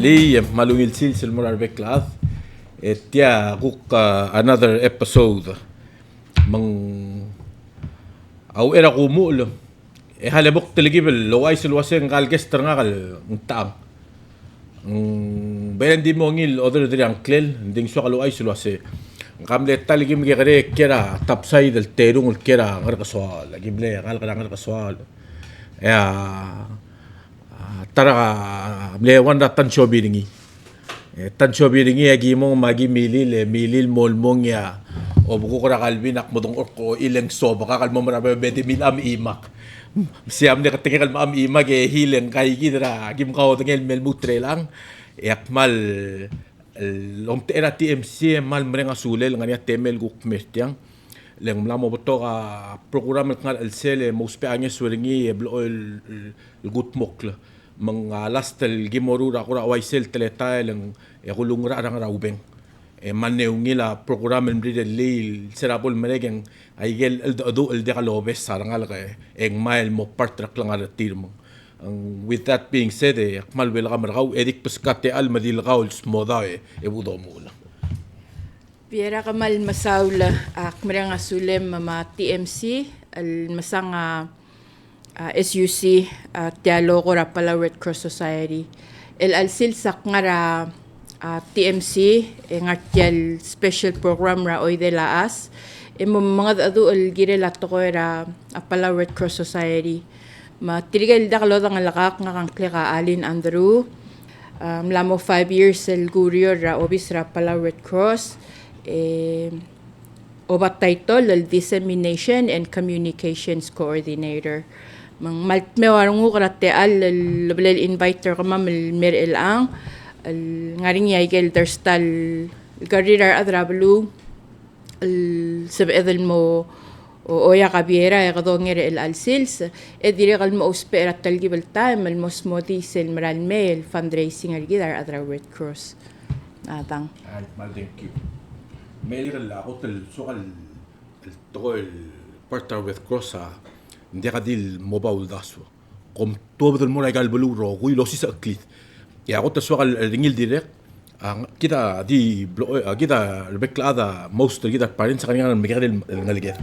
Li malungil sil morar beklad. Tia guk another episode mang au era kumul. Halabok teligibel lo ay silwasen ngal gester ngal ngtaang. Bayan di mo ngil other dari angklel ding so kalo ay silwase. Kamle taligim gere kera tapsay del terung kera ngar kaswal. Gible ngal kaswal. Ya tara mlewan da tansyo biringi. Tansyo biringi agi mo magi milil molmong ya. O buko ko kalbi nakmodong orko ileng so baka kalmo marabe bete min am imak. Siam ne katingel am imak e hilen kay gidra gim kaw tengel mel mutre lang. Yakmal lom tera TMC mal mrenga sulel ngania temel guk mestiang. Leng mlamo boto ka program ngal elsele mo spe anya suringi blo el gut mokla. Mga lastel gimorura kura waisel teleta leng kulungra rang raubeng maneungila program mbride lil serapol meregen aigel el de kalobes sarangal ka eng mail mo partrak lang ara tirmo. With that being said akmal wel kamargaw edik paskate al madil gaul smoda budo mula Piera kamal masaula akmrang asulem mama TMC al masanga SUC Dialogo ra Palau Red Cross Society. El alsil sakngara TMC ngartial special program ra OIdel as. Mga adu el gire lato ko ra Palau Red Cross Society. Matirigal da kalod ang lakak nga kangkle ka Allyne Andrew. Mlamo 5 years el guriyo ra obis ra Palau Red Cross. Obat title el Dissemination and Communications Coordinator. Mang maltmewarungu karate al level inviter kama mer ang ngaring yaigel terstal garirar adrablu sebedel mo oya kabiera kadongere el alsils dire kal mo uspera talgibel time el mosmodi sel maral mail fundraising algidar adra Red Cross atang mal thank you mail la hotel sokal el partner with Cross hindi ka dil mobile daso. Kung tuwa del mura igal belu rogo ilo si sa klit. Ya ako taswa kal ringil direct. Kita di kita beklada most kita parents sa kanya migral ngaligit.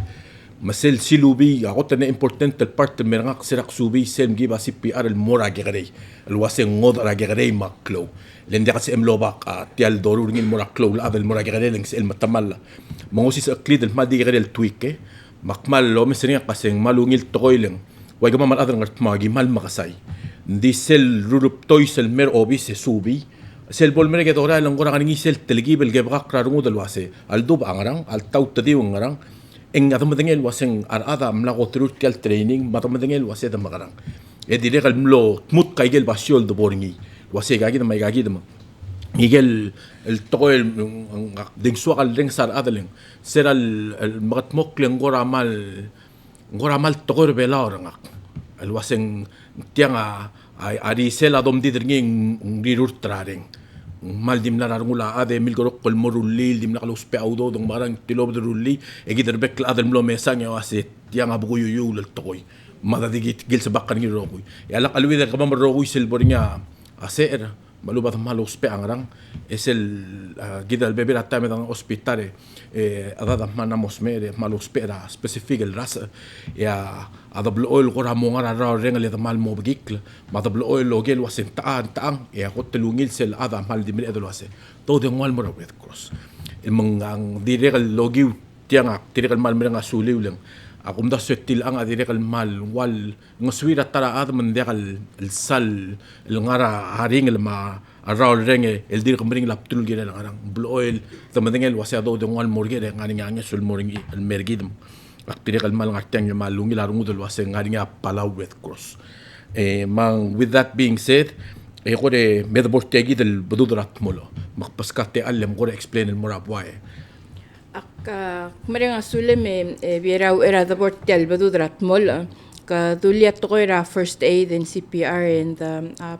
Masel silubi ako tane important el part merangak sirak subi sem giba si PR el mura gigray. El wase ngod ra gigray maklo. Lendi ka si emlobak tial doru ringil mura klo la el mura gigray leng el matamal. Mongosi sa klit el madi gigray el tweak makmal lo mesenya kaseng malungil tokoileng way gama mal adang magi mal makasay ndi sel rurup toy sel mer obi se subi sel bol mer get ora lang gora kaningi sel teligibel gebrak rarungu del wase al dub angarang al taw tadi ngarang eng atamdengel waseng arada mla ko trut kel training matamdengel wase da magarang e dire kal mlo mut kaigel basiol do borngi wase gagi da may gagi da Miguel el tokoel ding suakal ding sar adaleng seral el matmok leng gora mal tokor bela orangak el waseng tianga ari sela dom didring rirur trareng mal dim la rangula ade mil gorok kol morulil dim la kalos pe audo dong marang tilob derulli e gider bek la adel mlo mesang ya wase tianga buguyu el tokoy madadigit gil sa bakkan ni rokoy ya lak alwi der kamam rokoy silbornya aser malubat malos pe angrang es el gidal bebe la tame dan hospitale adada manamos mere malos pe ra specific el ras ya adablo oil gora mongara ra rengal de mal mobgikl madablo oil logel wasen taang ya kotelungil sel ada mal dimre edlo wase to de mal mora Red Cross el mangang diregal logiw tianga diregal mal mere ngasuli uleng akum da setil ang adirekal mal wal ngaswira tara ad mandekal el sal el ngara haring el ma araw renge el dir kumring laptul gere ngarang bloil tamandengel wasiado de wal morgere ngani ngani sul moringi el mergidum akdirekal mal ngarteng el malungi larungu del wase ngani Palau Red Cross mang with that being said gore medbor tegi del bududrat molo makpaskate allem gore explain el morabwae Kumaring asule me bierau era the portal badudrat mol ka duliat ko era first aid and CPR and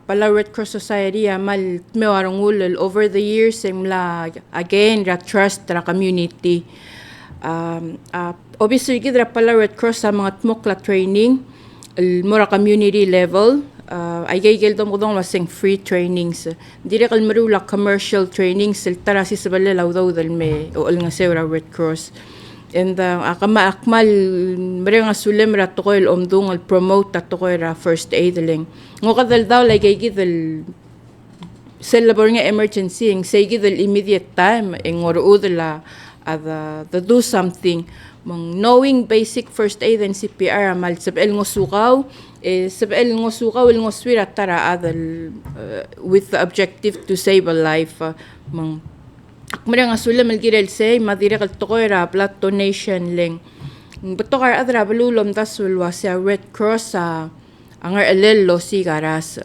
Palau Red Cross Society mal mewarungul over the years la again ra trust ra community obviously gidra Palau Red Cross sa mga tmokla training mura community level ay gay dom kodong waseng free trainings. Dire kal marula commercial trainings tara si sabale lawdaw dal me o nga sewra Red Cross. And akama akmal mere nga sulem ra to ko omdung al promote to ko ra first aid ling. Ngo kadal daw lay gay gidal sel labor nga emergency ang say gidal immediate time ing oro la the do something mang knowing basic first aid and CPR amal sabel ngo sukaw sabel ngo sukaw ngo swira tara adal with the objective to save a life mang akmara nga sulam algirel say madira kal tokoira blood donation ling betokar adra balulom dasul wasya Red Cross angar alel lo sigaras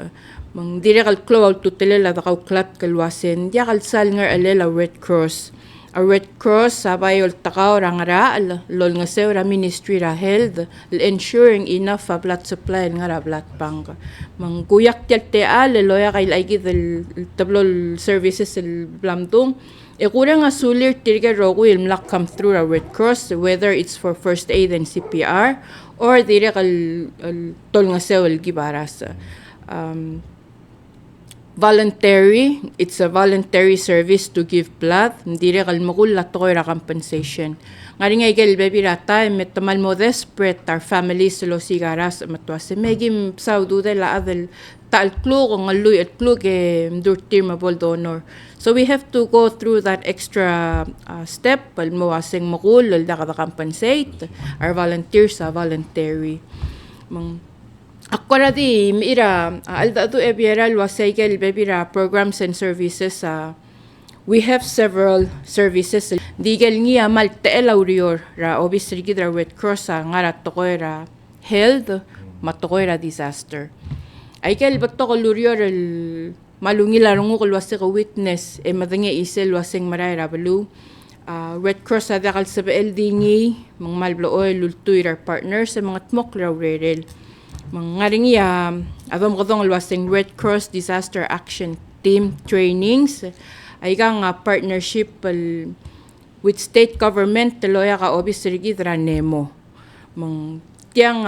mang dire kal klow tutelela da klat kalwasen dia kal sal ngar alela Red Cross. A Red Cross sabay ul takaw rangara lol nga sewra Ministry ra Health ensuring enough blood supply nga ra blood bank. Mang kuyak te loya kay laigi del tablol services el blamtung kurang nga sulir tirga rogo will come through a Red Cross whether it's for first aid and CPR or dire kal tol nga sewel gibaras. Voluntary, it's a voluntary service to give blood. Hindi rin kalmakulat to ra compensation. Nga rin nga igel baby rata, metamal mo desperate, our families lo sigaras, matwase. Megim saudu de la adel, taal klug, ang aluy at klug, mdurtir mabol donor. So we have to go through that extra step, palmawaseng makul, lalda ka compensate. Our volunteers are voluntary. Ako na di, mira, alda ito ebiral wasaykel bebira programs and services. We have several services. Digel niya malteel aurior ra obis rigid ra Red Cross nga ra tokoy ra health, matokoy ra disaster. Ay kel bato ko lurior malungi larungo ko wase ko witness madangi isel waseng maray ra balu. Red Cross ada kal sa dingi mga malblo oil lultuy ra partners sa mga tmok ra rerel. Mangaring adom kodong alwasing Red Cross Disaster Action Team trainings ay kang partnership with state government loya ka obis rigid ra nemo. Mang tiyang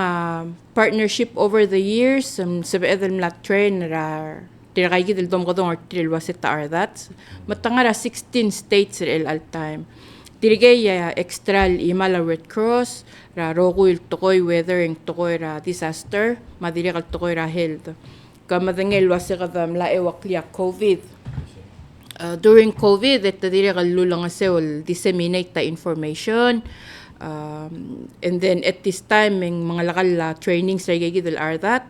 partnership over the years sabi edel mlat train ra tirakay gid dom kodong artil wasit ta that matangara 16 states el all time. Dirigay extral imala Red Cross ra roguil tokoy weathering tokoy ra disaster madirikal tokoy ra health kamadangel wase kadam la ewaklia COVID during COVID at dirikal lulang asewal disseminate ta information and then at this time mga lakal trainings ra gigidal are that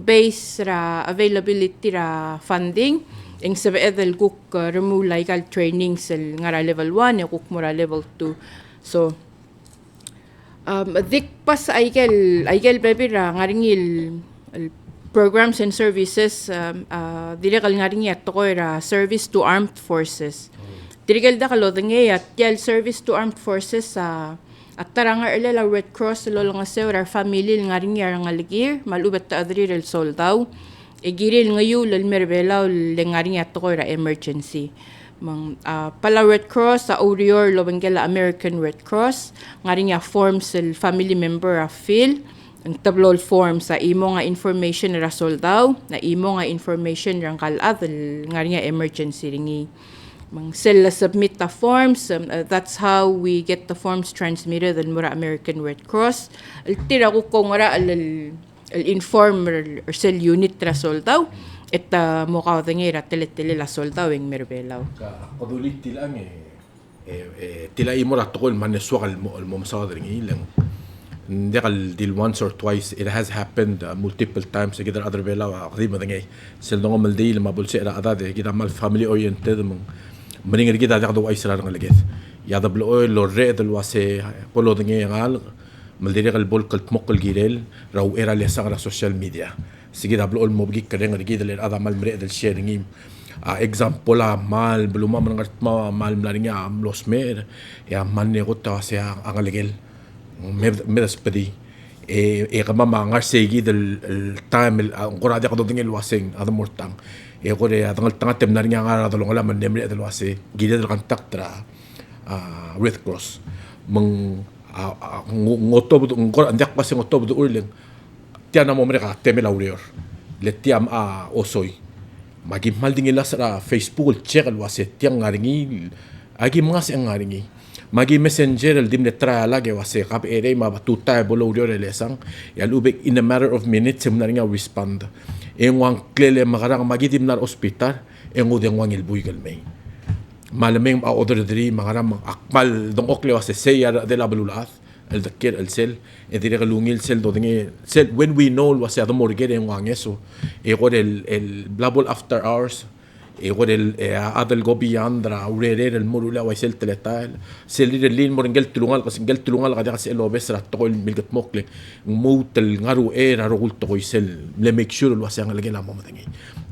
base ra availability ra funding ing sabi edel kuk remove legal training sel ngara level 1 kuk mura level 2 so dik pas aigel baby ra ngaringil programs and services dirikal ngaringi at ko ra service to armed forces dirikal da kalodeng at yel service to armed forces at tarangar la Red Cross lolo nga sewra family ngaringi nga ligir malubat ta adrirel soldaw igiril ngayon lalmerbelaw lengaring ato ko ra emergency mang Palau Red Cross sa Orior Lobenggela American Red Cross ngaring forms el family member fill ang tablol form sa imo nga information ra soldaw na imo nga information rang kalad ngaring emergency ringi mang sila submit the forms that's how we get the forms transmitted al mura American Red Cross tira ko kung ra inform or cell unit ra soldaw et mukha dengera tele la soldaw ing merbelaw kadulit tilang tila imo ra tokol maneswa kal mo sa dring ilang ndekal dil once or twice it has happened multiple times gidar other belaw qadi madengay sel no mal dil mabulse ra adade gidar mal family oriented maning gidar da do ay sira ng laget ya da blo lo re del wase polo dengay ngal maldiri kal bol kal tmokal girel raw era lesa ra social media sige dablo ol mobgi karen ngi dal ada mal mre del sharing example mal bluma man ngatma mal mlaringa am los mer ya manne gota se ang legel medas pedi kama mangar segi del time ang qurade ka doding el wasing ada mortang ko de adangal tanga tem naringa nga dalong la man demre del wase gide del contact tra Red Cross meng ngoto bu ngor andak pas ngoto bu urling tiana mo mereka temel aurior letiam a osoy magi mal dingila sa Facebook check al wase tiang ngaringi agi mga si ngaringi magi messenger al dimne tra lagi wase kap ere ma batuta bolo dio lesang ya lubek in a matter of minutes sem naringa respond wang klele magarang magi dim nar hospital udeng wang ilbuy galmay malameng a order diri magarang akmal dong okle wase seya de la belulat el dakir el sel dire galungil sel do dinge sel when we know wase ado morgere wang eso ego el blabol after hours ego el adel gobiandra urere el morula wa sel teletal sel el lin morngel tulungal kas ngel tulungal kada kas elo besra tol milgat mokle mutel ngaru era rogul to sel le make sure wase ang lagela mo matangi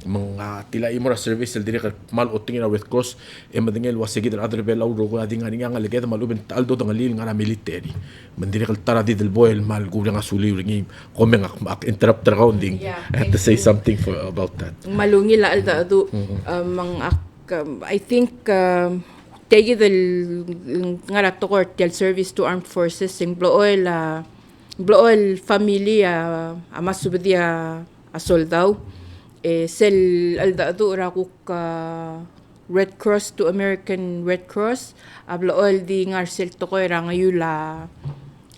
mga tila imora service el dire mal otingin with cross madingel wase gid other bel auro ko ading nga lageda malubin taldo dong lil nga military mandire kal tara di del boy mal gura nga suli ringi komen ak interrupt rounding I have to say something about that malungi la alda adu I think tegi del ngara tokor tel service to armed forces sing bloel family amasubedia a soldado sel alda adu rakuk Red Cross to American Red Cross ablool di ngar sel tokor rangayula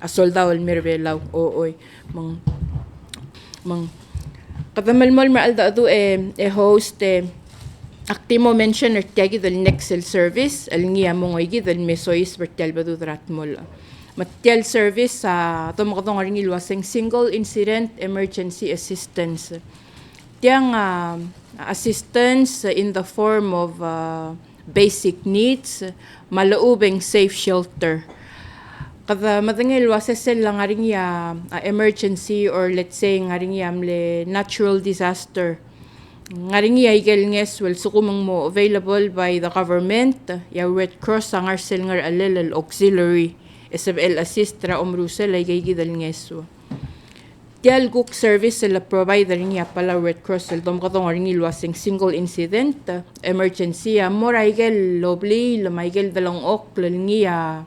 a soldado el mirbelaw oy mang katamalmol ma alda adu host Actimo mention tegi del Nexel service alngia mongoy del mesois bertel badu dratmol Material service sa tumakatong ringil waseng single incident emergency assistance. Tiang assistance in the form of basic needs, malaubeng safe shelter. Kada madangil wasesel lang ngaring emergency or let's say ngaring le natural disaster. Ngaring igel nges well sukumang mo available by the government ya Red Cross ang arsel ngar alel auxiliary SFL assist ra umrusel ay gidal ngeso. Tial guk service la provider niya Palau Red Cross el dom katong ngaring ilwasing single incident emergency mora igel lobli lamaigel dalong ok niya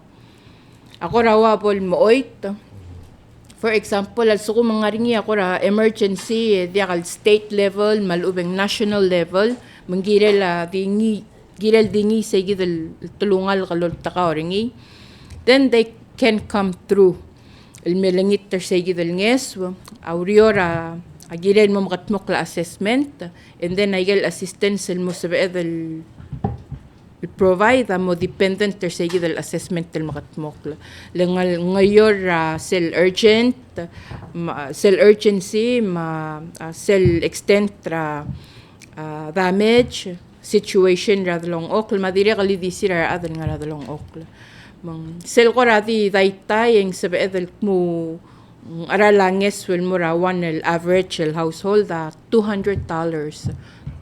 ako rawa bol mooit. For example, al suko mangaringi ako ra emergency diakal state level malubeng national level manggirel dingi sa gidal tulungal kalol taka oringi. Then they can come through. Ilmelangit ter sa gidal nges auriora agirel mo makatmok la assessment and then igel assistance mo sa edel provide mo dependent ter sa gidal assessment tel makatmok lengal ngayor cell urgency cell extent damage situation radlong okl madire kali disira adal nga radlong okl mang cell ko radi daytay ang sabi edel mo aralanges wel mo rawan el average el household $200 $200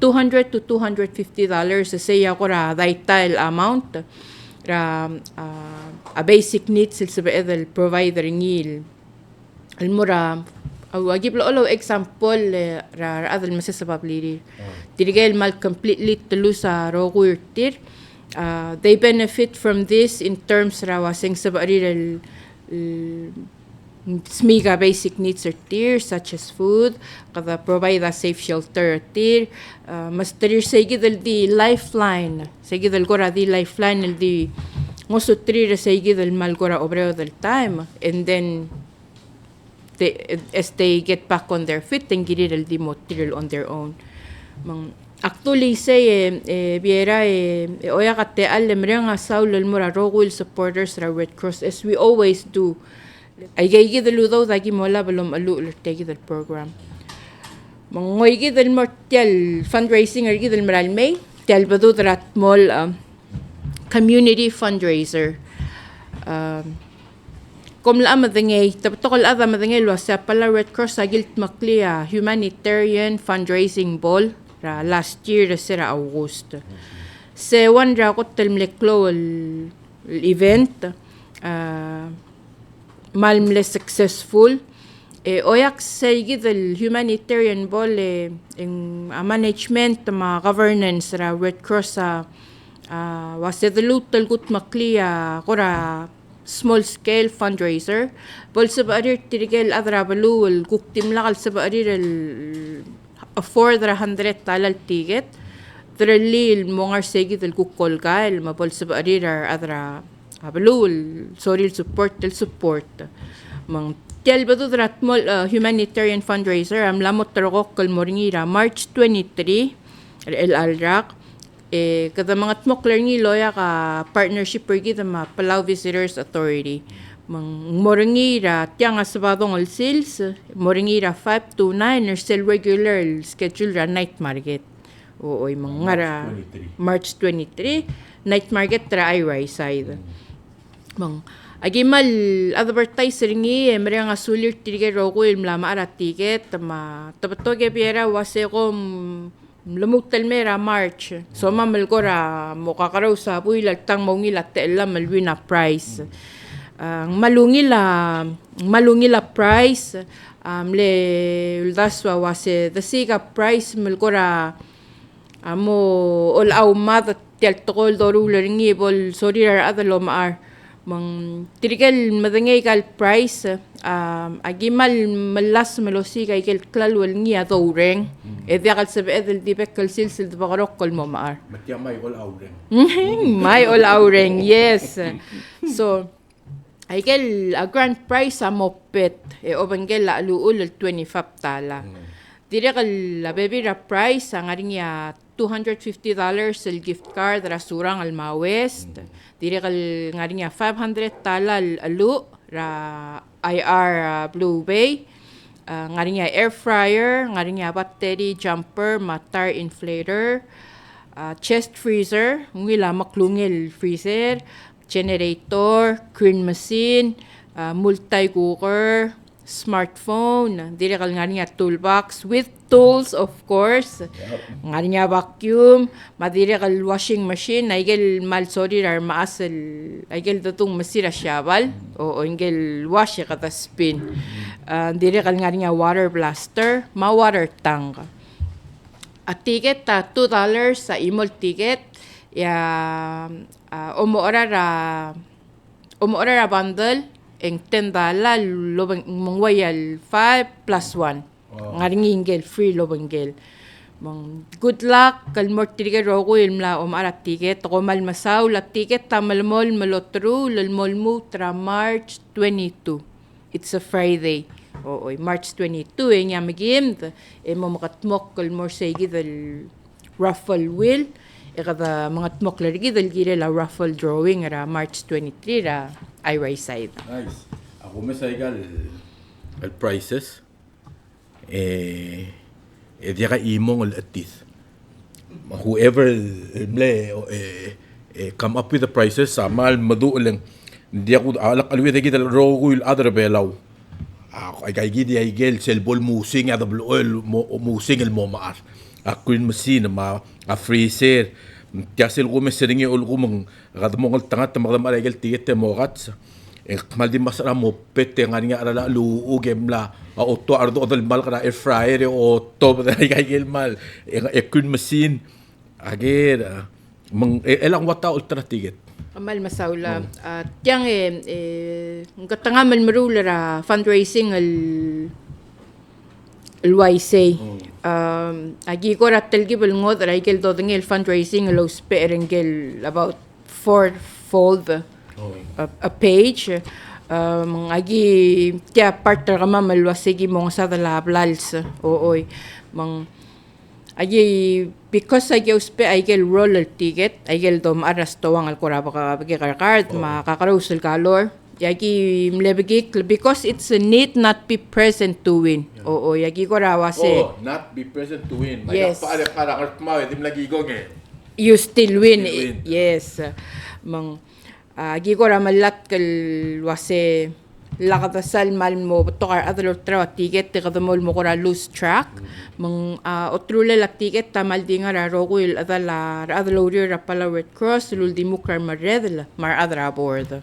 to $250 sa ako ra daytay amount ra a basic needs sa edel provider ngil almura agib lo example ra adal masasababli dirigel mal completely tulusa roguirtir they benefit from this in terms ra wasing sabaril smiga basic needs are tier such as food kada provide a safe shelter tier mas tier sa gidal di lifeline sa gidal gora di lifeline di ngoso tier sa gidal mal gora obreo del time and then as they get back on their feet then gidal di material on their own actually say biera oya kate alem renga saul el mura rogul supporters ra Red Cross as we always do ay gaygi del udaw dagi mola balom alu tegi del program mangoy gidel mortial fundraising er gidel maralmay tel badu drat mol community fundraiser komla madengay taptokol ada madengay lo sa Palau Red Cross agilt maklia humanitarian fundraising ball ra last year sera August se one ra ko telmleklo event malmle successful oyak saygi del humanitarian ball in management ma governance ra Red Cross wasedelutel gut maklia kora small scale fundraiser bol sa barir tirigel adra balul guktim lakal sa barir afford 100 talal ticket. Trelli mongar segi del kukolga el mapol sa arira adra abalul sorry support mang tiel badu drat mol humanitarian fundraiser am lamot trokok kal moringira March 23 el alrak kada mga tmokler ni loya ka partnership pergi ma Palau Visitors Authority mang moringira tiang asabadong al sales moringira 5 to 9 er sel regular schedule ra night market. Oo, mga March 23, night market tra ay side. Mang agimal advertiser ngi emre nga sulir ticket roko ilmlama ara ticket ma tapatoge piera wase ko lumutal mera March. So mamal ko ra mo kakaraw sa builal tang mo ngi latela malwin na price. Malungila price le daswa wase the siga price mulkora amo all au mad tel tokol doru leringi bol sorry ar adalo maar mang tirigel madangay kal price agimal malas melosi kay kel klal wal ngi adoreng edya kal sabe edel dipek kal silsil de bagarok kol mo maar matya may all aureng may all aureng yes so ay kel a grand prize a mopet obangel la luul 25 tala dire kal la baby ra price ang aring ya $250 el gift card rasurang Alma West. Dire kal ngaring ya 500 tala alu ra IR Blue Bay. Ngaring ya air fryer, ngaring ya battery jumper, matar inflator, chest freezer, ngila maklungil freezer, generator, crane machine, multi-cooker, smartphone, dire kal nga niya toolbox with tools of course. Nga niya vacuum, madire kal washing machine, aigel mal sorry rar maasel, aigel datong masira syabal, o ingel wash kata spin. Dire kal nga niya water blaster, ma water tank. At ticket $2 sa imol ticket, ya umuora ra bundle eng $10 lobang mangwayal 5 plus 1 ngaringingel free lobangel mang good luck kalmor tiga roko ilmla ara ticket ko mal masaw la ticket tamalmol malotru lalmol mu tra March 22 it's a Friday March 22 nya magim mo makatmok kalmor segi dal raffle wheel kada mga tmok larigi dal gire la raffle drawing ra March 23 ra Iray side. Nice. Ako masaygal al prices diya ka imong al atis. Whoever come up with the prices samal maduulang diya ko alak alwi dagi dal rogul other belaw. Ako ay gidi ay gel selbol musing at oil musing el momar. Queen machine ma a freezer tiasil ko meseringi ul ko mang kadmong tangat magdam arigel tiget mo gats maldi masara mo pete ngani arala lu gemla auto ardo dal mal kana air fryer o to gel mal Queen machine ager mang elang wata ultra tiget amal masawla tiang ngatanga mal marula fundraising al YC agi ko ratel gibel ngod raigel dodengel fundraising lo sperengel about 4-fold a page agi tia partner kama malwasigi mong sa dalablals mang agi because agi uspe aigel roller ticket aigel dom aras towang al koraba ka card makakarousel kalor yagi mlebegik because it's a need not be present to win. Yagi ko rawa si not be present to win. Yes. Para kartma dim lagi gong you still win. Yes. Mang agi ko ra malat kal wase lakatasal mal mo tokar adalo tra ticket te kadamol mo ko ra lose track. Mang otrule la ticket tamal dinga ra rogul adala adalo ra pala Red Cross luldi mo kar maredla mar adra board.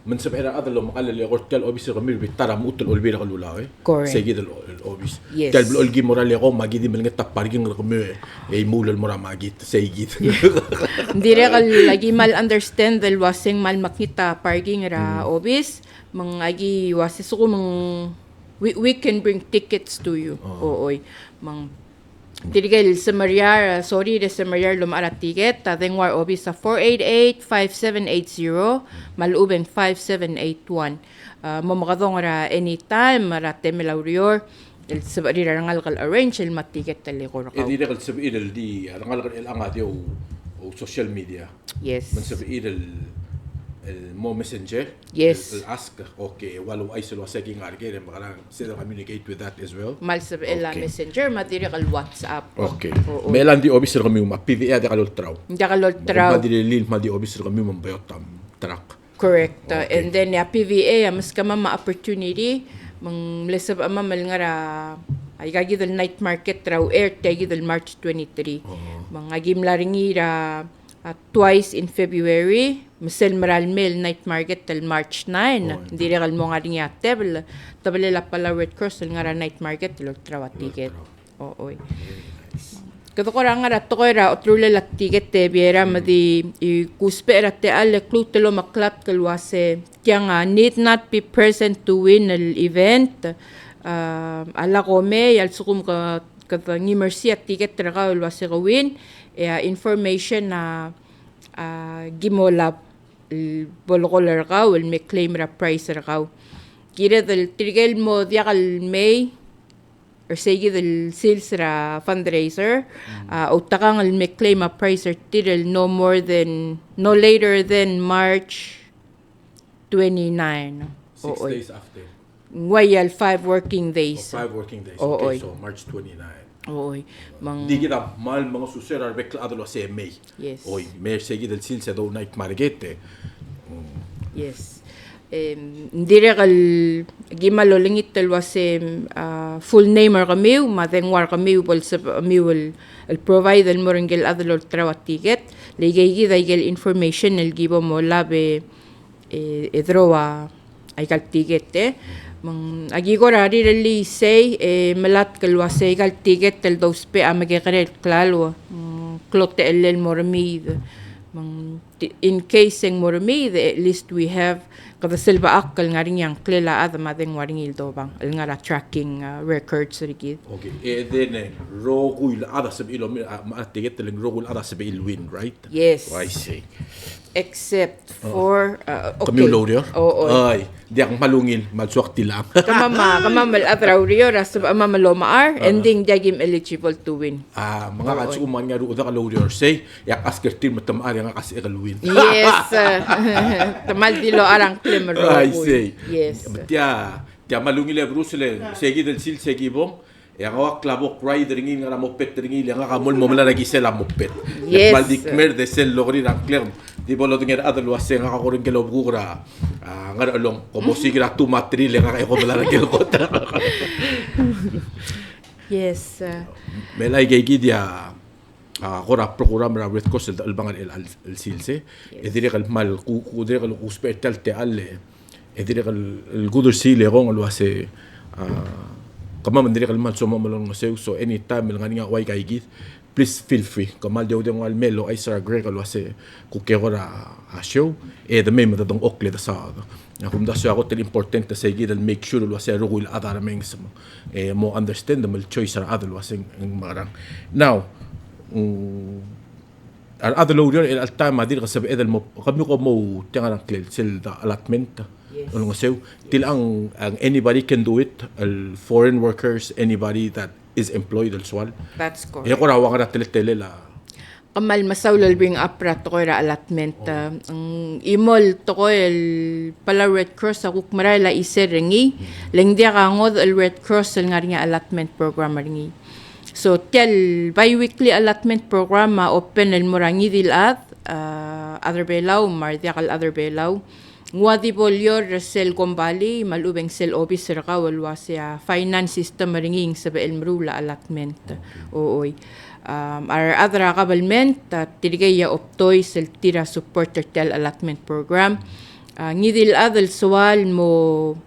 من سبعنا هذا لو مقال اللي قلت قال أوبيس رميل بترى موت الأولبي رقلوا لا correct سيجد الأوبيس yes قال بالأولجي مرا اللي قوم ما جدي من النت بارجين رقمه يمول المرا ما جيت سيجد dire kal lagi mal understand del wasing mal makita parking ra obis mang agi wase suko mang we can bring tickets to you mang Tirigel sa Mariar, sorry de sa Mariar lumarat ticket, tadeng war obi sa 488-5780, malubeng 5781. Mamakadong ra anytime, marate milaurior, sa bari rangal kal arrange, il matiket tali ko rakaw. Di na sa OIdel di, rangal ka ilang adi o social media. Yes. Man sa OIdel, mo messenger. Yes. Ask, okay, walo ay sila sa king arke, baka sila communicate with that as well. Mal sa ila messenger, matiri kal WhatsApp. Okay. Melan di obis kami PVA di kalol traw. Hindi kalol traw. Madililin, madi obis kami mambayot track. Correct. And then ya PVA, mas kama ma-opportunity, mang lesab ama mal nga ra, ay gagidal night market raw air, gagidal March 23. Mga gimlaringi ra twice in February, masel maral mil night market till March 9. Hindi rin mo nga rin yate, tabala pala Red Cross nga ra night market, tilog trawa ticket. Oo. Kato ko nga ra, to ko ra, otrula la ticket te, biera madi, kuspe ra te ale, klutelo maklat kalwase, kaya nga, need not be present to win an event, ala ko me, yal sukum ka, kata ngi mercy at ticket ra ka, kalwase ka win, information na gimolap bolokol ka will may claim ra price ra ka kira del trigel mo diakal may or sige del sales ra fundraiser o takang may claim a price or tirel no later than March 29 6 days after. Wayal 5 working days. 5 working days. Okay, so March 29. Oy, Di kita mal mga suserar bekla adolo sa May. Yes. Oy, may sige del silse do night margete. Yes. Hindi rin kal gimalolingit talwa si full namer kami, matengwar kami, will provide al moringel adolo trawat ticket. Ligay gida information el gibo mo labe edrowa ay kal ticket agi ko rari rali say malat kalwa say kal ticket tel dos pe amagekare klalo klote el mormid in case ng mormid at least we have kada silba akal nga rin yang klela at madeng waring ildo bang al nga tracking records rigid. Okay, then rogul ada sa ilo ticket tel rogul ada sa win, right? Yes. I see. Except for okay. Kami loader? Oo. Ay, di akong malungin, malsuak tilang. Kamamal atraw riyo, rasa mamaloma ending diagim eligible to win. Mga katsukuman nga rin, ka loader say, yak asker team matamar yang kasi ikalwin. Yes. Tamal dilo arang klimero. I see. Yes. Tia malungin le brusle, segi del sil segi bong, yang awak klabok rider ringin nga mopet ringin yang kamol mo lagi sela mopet. Yes. Baldik mer de sel logri rang klem. Di bolo dengan ada luas yang aku kuring kelo bukura, ngar along komo sigira tu materi yang aku lagi kelo kota. Yes. Melai gigi dia, kora program ra Red Cross el bangan el silse, edire kal mal kudire kal uspetal te alle, edire kal el gudur sile gong luas kama mandire kal mal so mamalong so anytime ngani nga way kay git. Please feel free. Kamal diyo diyo ng almelo ay sa Greg alwase kukero ra show. The may matadong okle da sa. Kung da siya ako til important sa igid make sure alwase rugul adara meng mo. Mo understand the choice ra adal wasing marang. Now, al adal loader al time adir kasab edal mo kami ko mo tinga ng klel sil da allotment. Ano nga til ang anybody can do it. Al foreign workers, anybody that is employed also. That's correct. Ko rawa nga tele la. Kamal masaulol bring up ra to ko ra allotment. Ang imol to ko el pala Red Cross ako marala iserengi. Leng dia ka ngod el Red Cross el nga allotment program ringi. So tel bi-weekly allotment program open el morangi dilat other belaw mar dia kal other belaw. Ngwadi bolyor sel kombali malubeng sel officer ka walwa siya finance system ringing sa el mrula allotment. Ooy. Our other kabalment tirigaya optoy sel tira supporter tel allotment program. Ngidil adal suwal mo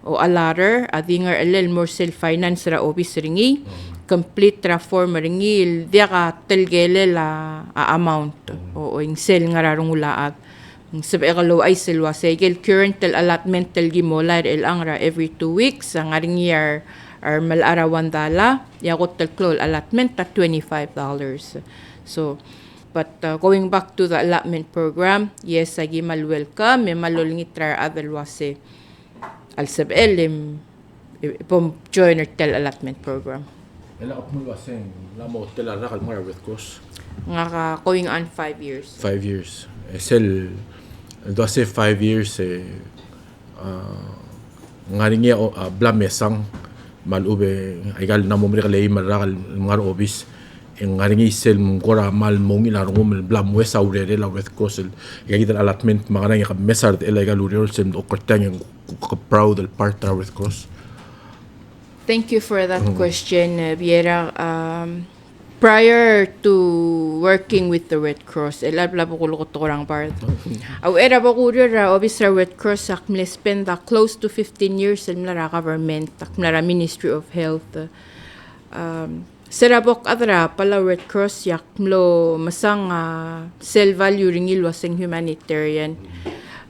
o alarer adingar elel more sel finance ra office ringi complete ra form ringi dia ka telgele la amount o ing sel nga rarong ulaag. Sabi ekalo ay silwa segel current tel allotment tel gimolar el angra every 2 weeks ang aring year ar malarawan dala yagot tel klol allotment ta $25. So but going back to the allotment program, yes, agi mal welcome, may malulingitra adal wase al sabel ipom joiner tel allotment program. Ela mo waseng lamo tela rakal mara with course. Nga going on 5 years. 5 years. Sel do say 5 years ngaringe blamesang malube aigal na momre kale marakal ngar obis ngaringe sel mungora mal mongi la ngum blam wesa urere la with course gagit allotment magana ya mesar illegal urere sem okortang proud el partner with course. Thank you for that question, Viera. Prior to working with the Red Cross, elabla po kulo ko torang part. Aw era ba ko ra obisra Red Cross ak spend close to 15 years in la government, ak Ministry of Health. Serabok adra pala Red Cross yak mlo masang cell value ringil waseng humanitarian.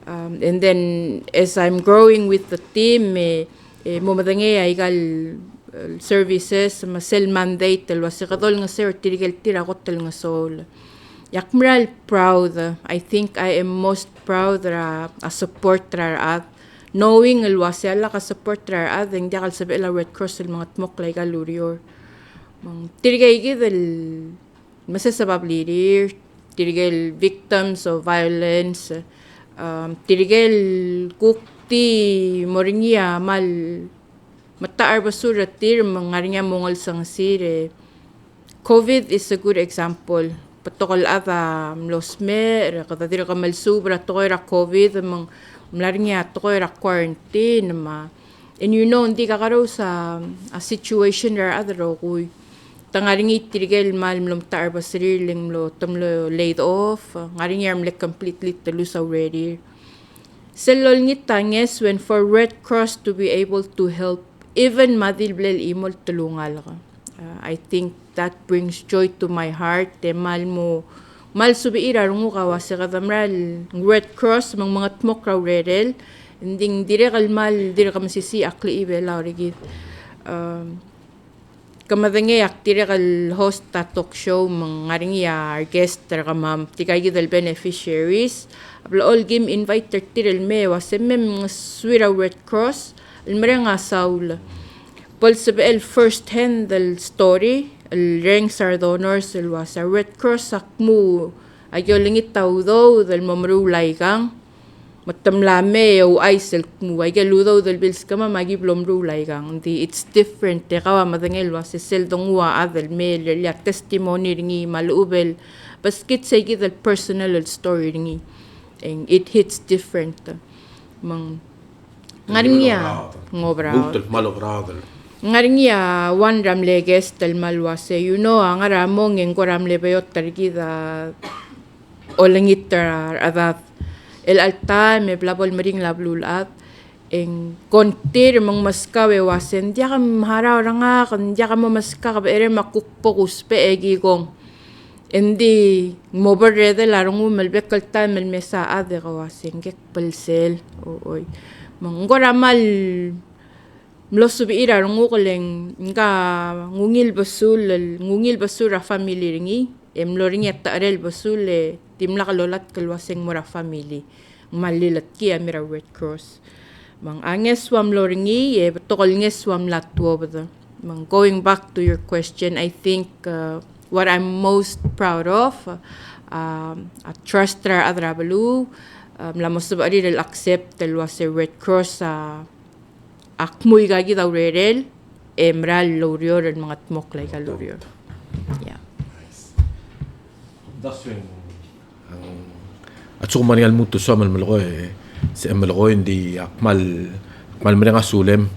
And then as I'm growing with the team, momadange aigal services masel mandate tel wasikadol nga sir tirigel tirakot tel nga sol yakmral proud. I think I am most proud ra a support ra at knowing el wasela ka support ra at ang diakal sabi la Red Cross el mga tmoklay galurior tirigay gidel masasabab lirir tirigel victims of violence tirigel kukti moringia mal mataar basura tir mangaringa mongol sang sire. COVID is a good example. Patokol ata losme kadadira ka malsubra tokoy ra COVID mang mlaringa tokoy ra quarantine ma. And you know hindi ka karo sa a situation ra adro kuy tangaringi tirigel mal mlom taar basir ling lo tamlo laid off ngaringa mle completely talus already. Selol ngitanges when for Red Cross to be able to help even madilblel imol tulungal ka. I think that brings joy to my heart. Mal subiira rungo ka wasa kadamral Red Cross mga tmok raw redel. Inding dire ka masisi akli ibe laurigid. Kamadange dire kal host ta talk show mangaringi our guest ka ma'am tikay gidal beneficiaries. Abla all game invite tiril me wasemem swira Red Cross المرة saul Paul sabi first hand the story el ring sar donors el wasa Red Cross akmu ayo lingit tau do del mamru laigang matamlame o aisel mu ay galudo del bills kama magi blomru laigang it's different te kawa madangel wasa sel dongwa adel mail ya testimony ringi malubel baskit say gid personal story ringi and it hits different mang ngaringia ngobra ngaringia one ram leges tel malwase ang aramong en koram lebeyot targida olengitra adat el alta me blabol mering lablulat en kontir mang maskawe wasen dia kam hara oranga kan dia kam maska ere makukpokus pe egigong endi moberede larong melbekal tan mel mesa ade kawasen gek pelsel oy manggora mal mlosubi ira nguleng nga ngungil basura family ringi emloring yatta arel basule timla kalolat kalwaseng mura family malilat ki amira Red Cross mang anges wam loringi tokol nges wam latwo bada mang going back to your question I think what I'm most proud of at trustra adrabalu lamos ba rin accept el wase Red Cross akmoy gagi daw rerel emral lorior ang mga tmoklay ka lorior. Yeah. Das yung at so manial muto sa malmalo si malako hindi akmal nga sulem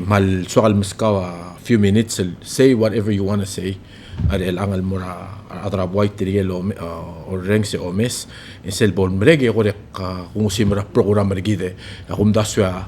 mal sokal maskawa few minutes say whatever you want to say ar el angal mura atrap white tigel or reng se omes en sel bon brege ko kung simra programa rigide akum daswa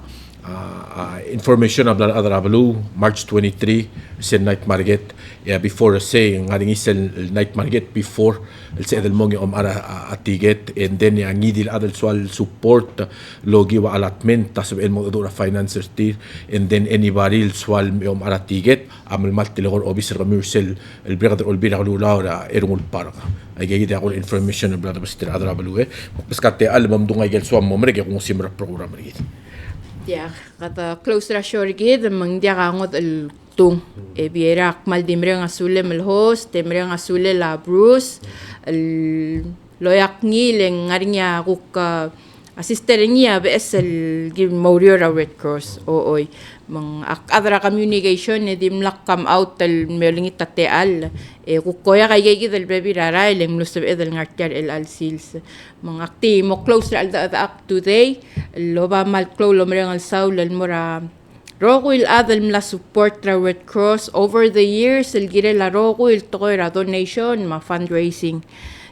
information abla adrabalu March 23 sa night market before say ngaring isel night market before sa edel mongi ara atiget and then yang ngidil adal swal support logi wa allotment tas el mo dura financiers tir and then anybody swal ara tiget amal maltilor obis ramursel el brigade ol bira lula erungul parka ay gigi ako information abla bastir adrabalu paskate album dunga gel swam mo merege kung simra program rigi. Ya, kata close ratio rigid, mang dia kangot el tung. Biera mal dimre nga sule mal host, dimre nga sule la Bruce, el loyak ni leng ngarinya kuk assistant niya bes el gim Mauricio Red Cross. Oy, mang adra communication ni dim lak come out el melingi tateal. Kukoya kay gigi del baby rara leng lusab edel ngartiar el alsils. Mang akti mo close ra up today. Loba mal clo lomreng al saul el mora Roguil adal mla support ra Red Cross over the years el gire la Roguil tokoy ra donation ma fundraising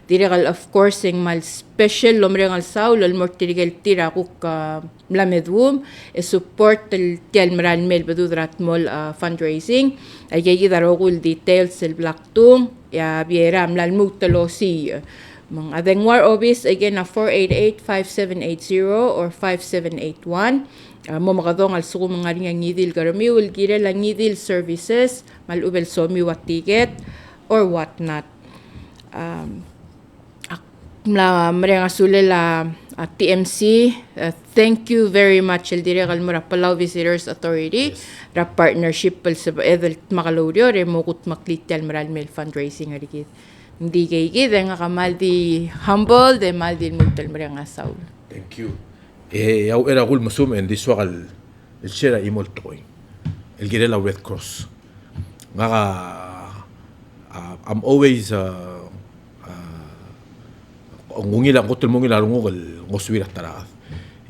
diregal of course ang mal special lomreng al saul el mortirigel tira kuk mla medwum support el tial maral mel bedudrat mol fundraising ay gigi da Roguil details el blacktung ya biera mla mutalosi Mang adengwar obis again na 488-5780 or 5781. Mo makadong al suko mga rin ang ngidil garami will gira lang ngidil services malubel somi what ticket or what not. Mla mereng asule la TMC. Thank you very much el dire kal mura Palau Visitors Authority ra partnership pel sa edel makalaudio re mo kut maklital maral mel fundraising arigit. Hindi kay nga kamal di humble de mal di mutal mereng asaw. Thank you. Yaw era gul masum en di swakal el shera imol toy. El gire la Red Cross. Nga I'm always ngungila ngotul mongila ngol ngoswira tara.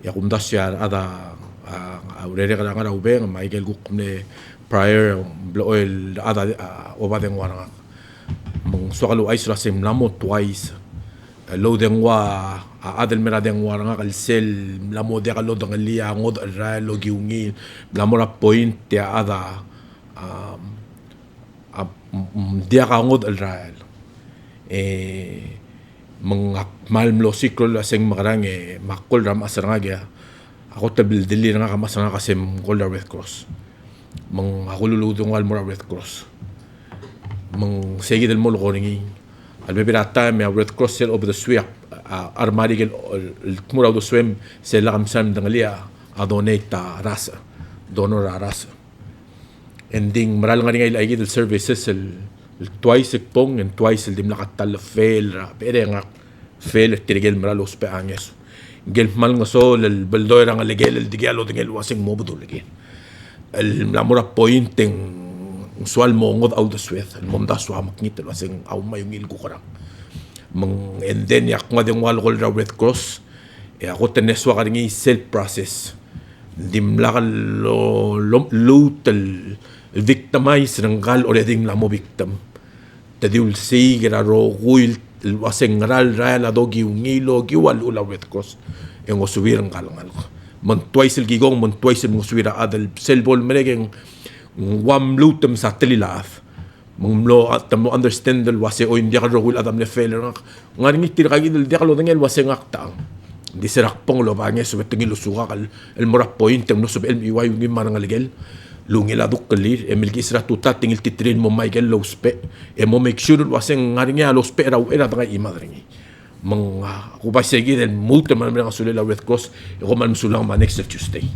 Ya kundasya ada aurere kala ngara ubeng Michael gukne prior oil ada obadeng warang mong swakalu ay sila sim lamo twice lo dengwa adel mera dengwa nga kalsel lamo de kalo dang liya ngod ra lo giungi lamo ra point ya ada dia ka ngod ra mga malmlo siklo la sing makarang makol ram asar nga ako tabil dili nga kamasanga kasi Golda Red Cross mang ako luludong wal mura Red Cross mang segi del molo koringi al bebera time ya Red Cross sel over the swap armari gel mura do swim sel la kamsam dangalia a donate ta rasa donor a rasa ending maral nga ngay lagi del services el twice pong and twice el dim nakatal fail ra pere nga fail tirigel maral uspe anges gel mal nga so el baldoy nga legel el digalo dingel wasing mobudo lagi el la mura pointing usual mo ngod out the sweat el momda so maknit el wasing aw mayungil ko karang mang and then yak nga ding wal Golda Red Cross ako teneswa karingi self process dim lakal lutal victimize ng gal already la mo victim tadiul si graro guil wasing ral la dogi ungilo giwal ula Red Cross en osubir ang kalangal ko man twice el gigong man twice el muswira adal selbol menegeng wam lutem sa telilaaf monglo at mo understand del wase o hindi ka rogul adam le failure nga ngi tiragid del dia kalo ngel wase ngakta di serak pong lo bange so betengil suga kal el mora point no so el iway ngi marang legel lungila duk kalir emil gisra tuta tingil titrin mo Michael lospe mo make sure wase ngari nga lospe raw era nga imadringi mga kubasegi del multa man nga sulela Red Cross ko man sulang ma next Tuesday